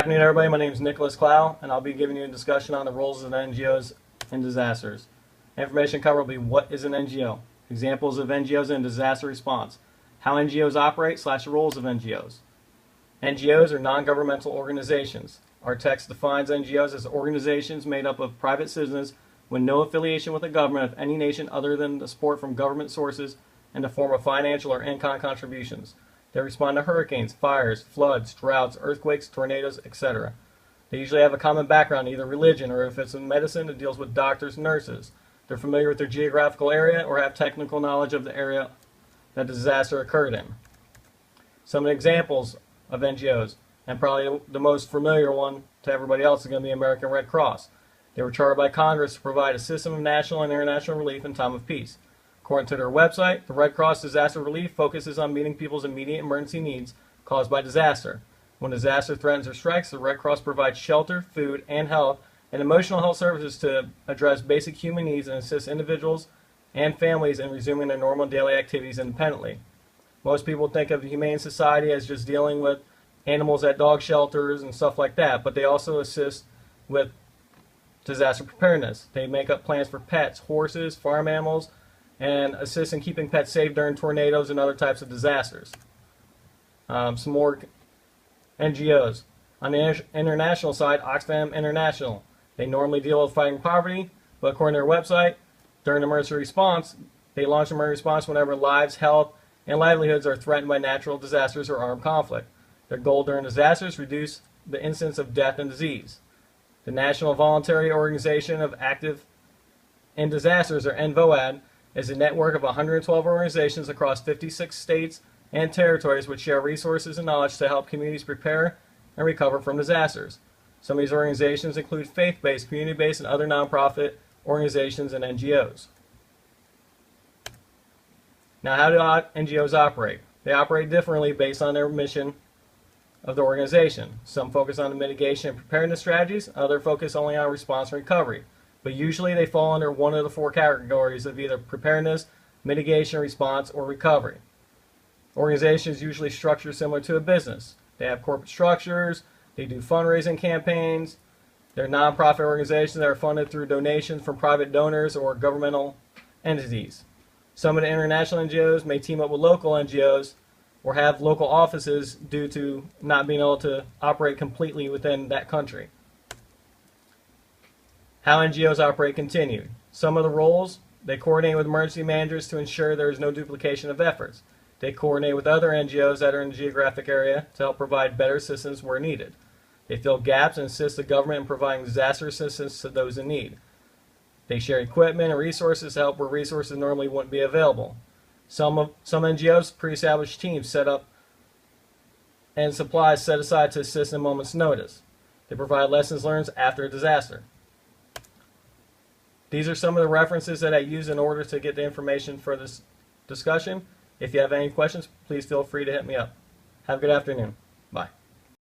Good afternoon, everybody. My name is Clough, and I'll be giving you a discussion on the roles of NGOs in disasters. Information covered will be what is an NGO, examples of NGOs in disaster response, how NGOs operate / roles of NGOs. NGOs are non-governmental organizations. Our text defines NGOs as organizations made up of private citizens with no affiliation with the government of any nation other than the support from government sources in the form of financial or in-kind contributions. They respond to hurricanes, fires, floods, droughts, earthquakes, tornadoes, etc. They usually have a common background, either religion or if it's in medicine, it deals with doctors and nurses. They're familiar with their geographical area or have technical knowledge of the area that the disaster occurred in. Some examples of NGOs, and probably the most familiar one to everybody else, is going to be American Red Cross. They were chartered by Congress to provide a system of national and international relief in time of peace. According to their website, the Red Cross Disaster Relief focuses on meeting people's immediate emergency needs caused by disaster. When disaster threatens or strikes, the Red Cross provides shelter, food, and health and emotional health services to address basic human needs and assist individuals and families in resuming their normal daily activities independently. Most people think of the Humane Society as just dealing with animals at dog shelters and stuff like that, but they also assist with disaster preparedness. They make up plans for pets, horses, farm animals, and assist in keeping pets safe during tornadoes and other types of disasters. Some more NGOs. On the international side, Oxfam International. They normally deal with fighting poverty, but according to their website, during emergency response, they launch emergency response whenever lives, health, and livelihoods are threatened by natural disasters or armed conflict. Their goal during disasters is reduce the incidence of death and disease. The National Voluntary Organization of Active in Disasters, or NVOAD, is a network of 112 organizations across 56 states and territories which share resources and knowledge to help communities prepare and recover from disasters. Some of these organizations include faith-based, community-based, and other nonprofit organizations and NGOs. Now, how do NGOs operate? They operate differently based on their mission of the organization. Some focus on the mitigation and preparedness strategies, others focus only on response and recovery. But usually they fall under one of the four categories of either preparedness, mitigation, response, or recovery. Organizations usually structure similar to a business. They have corporate structures, they do fundraising campaigns, they're nonprofit organizations that are funded through donations from private donors or governmental entities. Some of the international NGOs may team up with local NGOs or have local offices due to not being able to operate completely within that country. How NGOs operate continued. Some of the roles, they coordinate with emergency managers to ensure there is no duplication of efforts. They coordinate with other NGOs that are in the geographic area to help provide better assistance where needed. They fill gaps and assist the government in providing disaster assistance to those in need. They share equipment and resources to help where resources normally wouldn't be available. Some NGOs pre-established teams set up and supplies set aside to assist in a moment's notice. They provide lessons learned after a disaster. These are some of the references that I use in order to get the information for this discussion. If you have any questions, please feel free to hit me up. Have a good afternoon.